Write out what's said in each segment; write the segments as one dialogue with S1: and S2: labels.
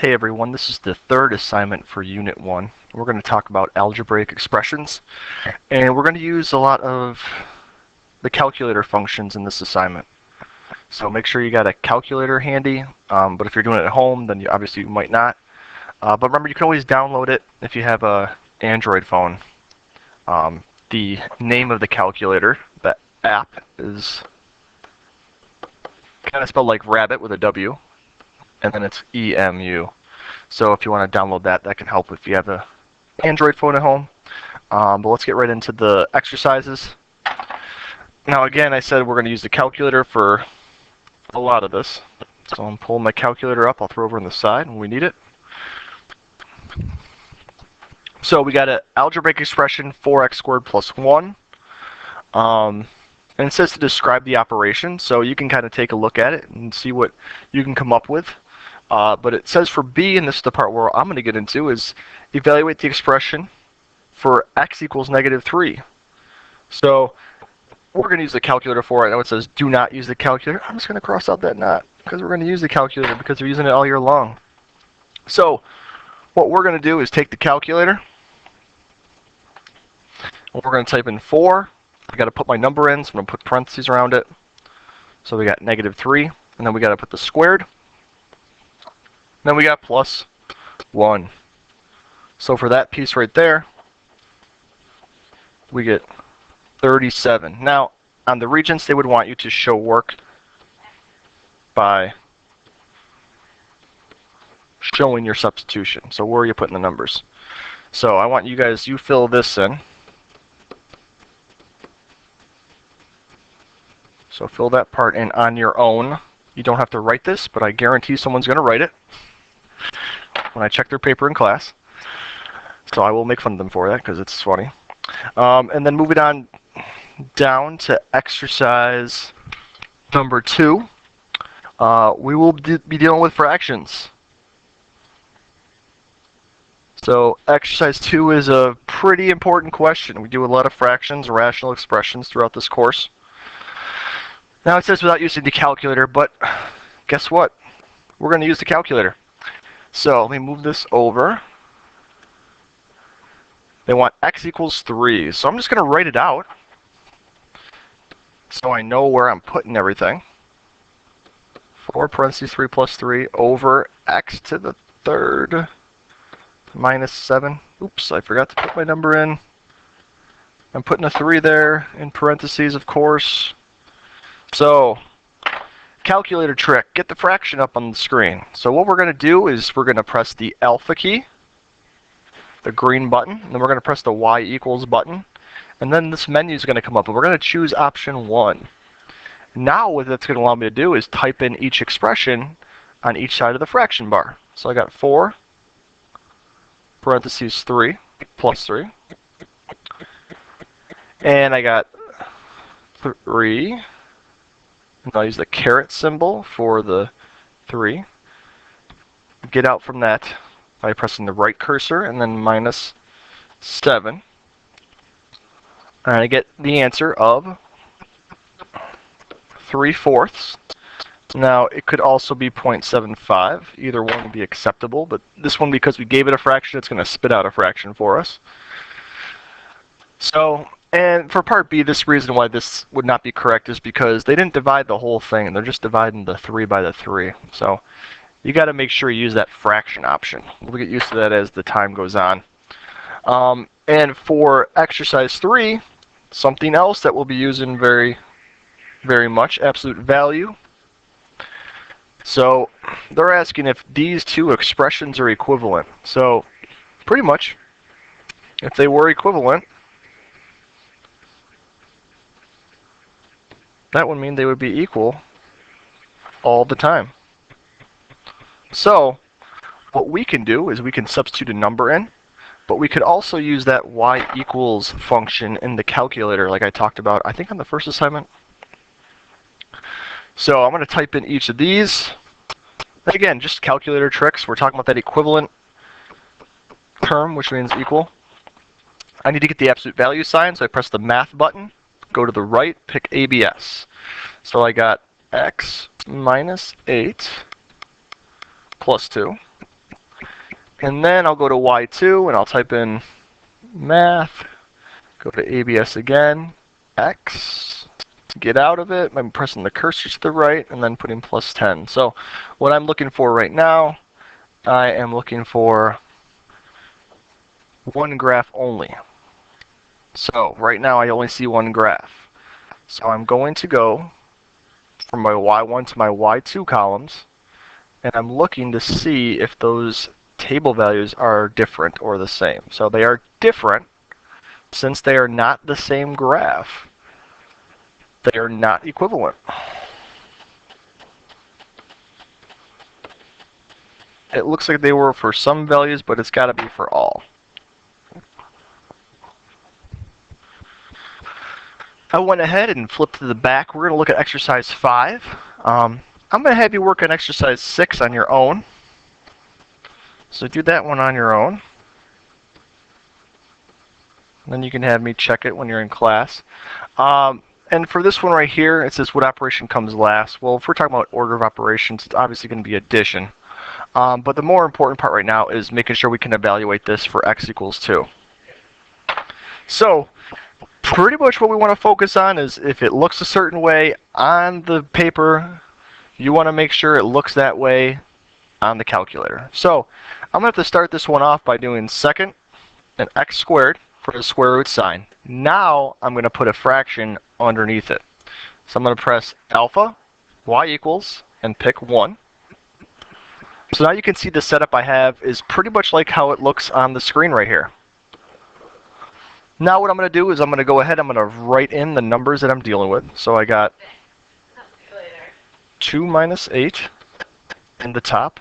S1: Hey everyone, this is the third assignment for Unit 1. We're going to talk about algebraic expressions, and we're going to use a lot of the calculator functions in this assignment. So make sure you got a calculator handy, but if you're doing it at home, then obviously you might not. But remember, you can always download it if you have a Android phone. The name of the calculator, the app, is kind of spelled like rabbit with a W, and then it's EMU. So if you want to download that, that can help if you have an Android phone at home. But let's get right into the exercises. Now again, I said we're going to use the calculator for a lot of this. So I'm pulling my calculator up. I'll throw it over on the side when we need it. So we got an algebraic expression 4x squared plus 1. And it says to describe the operation, so you can kind of take a look at it and see what you can come up with. But it says for B, and this is the part where I'm going to get into, is evaluate the expression for x equals -3. So we're going to use the calculator for it. I know it says do not use the calculator. I'm just going to cross out that not, because we're going to use the calculator because we're using it all year long. So what we're going to do is take the calculator, and we're going to type in 4. I got to put my number in, so I'm going to put parentheses around it. So we got -3, and then we got to put the squared. Then we got plus 1. So for that piece right there, we get 37. Now, on the Regents, they would want you to show work by showing your substitution. So where are you putting the numbers? So I want you guys, you fill this in. So fill that part in on your own. You don't have to write this, but I guarantee someone's going to write it when I check their paper in class. So I will make fun of them for that because it's funny. And then moving on down to exercise number 2, we will be dealing with fractions. So exercise 2 is a pretty important question. We do a lot of fractions, rational expressions throughout this course. Now it says without using the calculator, but guess what? We're going to use the calculator. So let me move this over. They want x equals 3. So I'm just going to write it out so I know where I'm putting everything. 4 parentheses 3 plus 3 over x to the third minus 7. Oops, I forgot to put my number in. I'm putting a 3 there in parentheses, of course. So, calculator trick, get the fraction up on the screen. So what we're going to do is we're going to press the alpha key, the green button, and then we're going to press the y equals button, and then this menu is going to come up, and we're going to choose option 1. Now what that's going to allow me to do is type in each expression on each side of the fraction bar. So I got 4 parentheses 3 plus 3, and I got 3. And I'll use the caret symbol for the 3. Get out from that by pressing the right cursor and then minus 7. And I get the answer of 3/4. Now, it could also be 0.75. Either one would be acceptable, but this one, because we gave it a fraction, it's going to spit out a fraction for us. So, and for part B, this reason why this would not be correct is because they didn't divide the whole thing. They're just dividing the 3 by the 3. So you got to make sure you use that fraction option. We'll get used to that as the time goes on. And for exercise 3, something else that we'll be using very, very much, absolute value. So they're asking if these two expressions are equivalent. So pretty much, if they were equivalent, that would mean they would be equal all the time. So what we can do is we can substitute a number in, but we could also use that y equals function in the calculator like I talked about, I think on the first assignment. So I'm going to type in each of these. Again, just calculator tricks. We're talking about that equivalent term, which means equal. I need to get the absolute value sign, so I press the math button. Go to the right, pick ABS. So I got x minus 8 plus 2 And then I'll go to Y2 and I'll type in math, go to ABS again, X, get out of it. I'm pressing the cursor to the right and then putting plus 10. So what I'm looking for right now, I am looking for one graph only. So right now I only see one graph. So I'm going to go from my Y1 to my Y2 columns, and I'm looking to see if those table values are different or the same. So they are different since they are not the same graph. They are not equivalent. It looks like they were for some values, but it's got to be for all. I went ahead and flipped to the back. We're going to look at exercise 5. I'm going to have you work on exercise 6 on your own. So do that one on your own. And then you can have me check it when you're in class. And for this one right here, it says what operation comes last. Well, if we're talking about order of operations, it's obviously going to be addition. But the more important part right now is making sure we can evaluate this for x equals 2. So pretty much what we want to focus on is if it looks a certain way on the paper, you want to make sure it looks that way on the calculator. So I'm going to have to start this one off by doing second and x squared for the square root sign. Now I'm going to put a fraction underneath it. So I'm going to press alpha, y equals, and pick 1. So now you can see the setup I have is pretty much like how it looks on the screen right here. Now what I'm going to do is I'm going to go ahead, I'm going to write in the numbers that I'm dealing with. So I got 2 minus 8 in the top,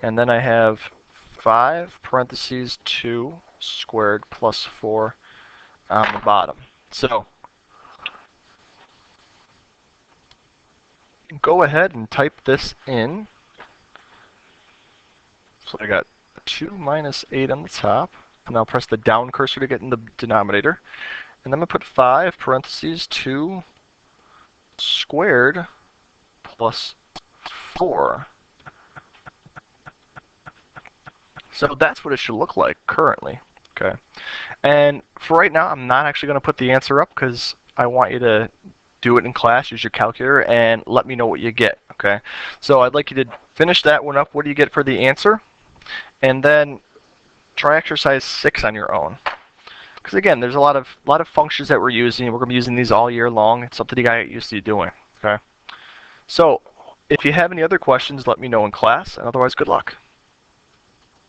S1: and then I have 5 parentheses 2 squared plus 4 on the bottom. So go ahead and type this in. So I got 2 minus 8 on the top, and I'll press the down cursor to get in the denominator. And then I'm going to put 5 parentheses 2 squared plus 4. So that's what it should look like currently. Okay. And for right now, I'm not actually going to put the answer up because I want you to do it in class, use your calculator, and let me know what you get. Okay. So I'd like you to finish that one up. What do you get for the answer? And then try exercise 6 on your own. Because again, there's a lot of functions that we're using. We're going to be using these all year long. It's something you got to get used to doing. Okay. So if you have any other questions, let me know in class, and otherwise, good luck.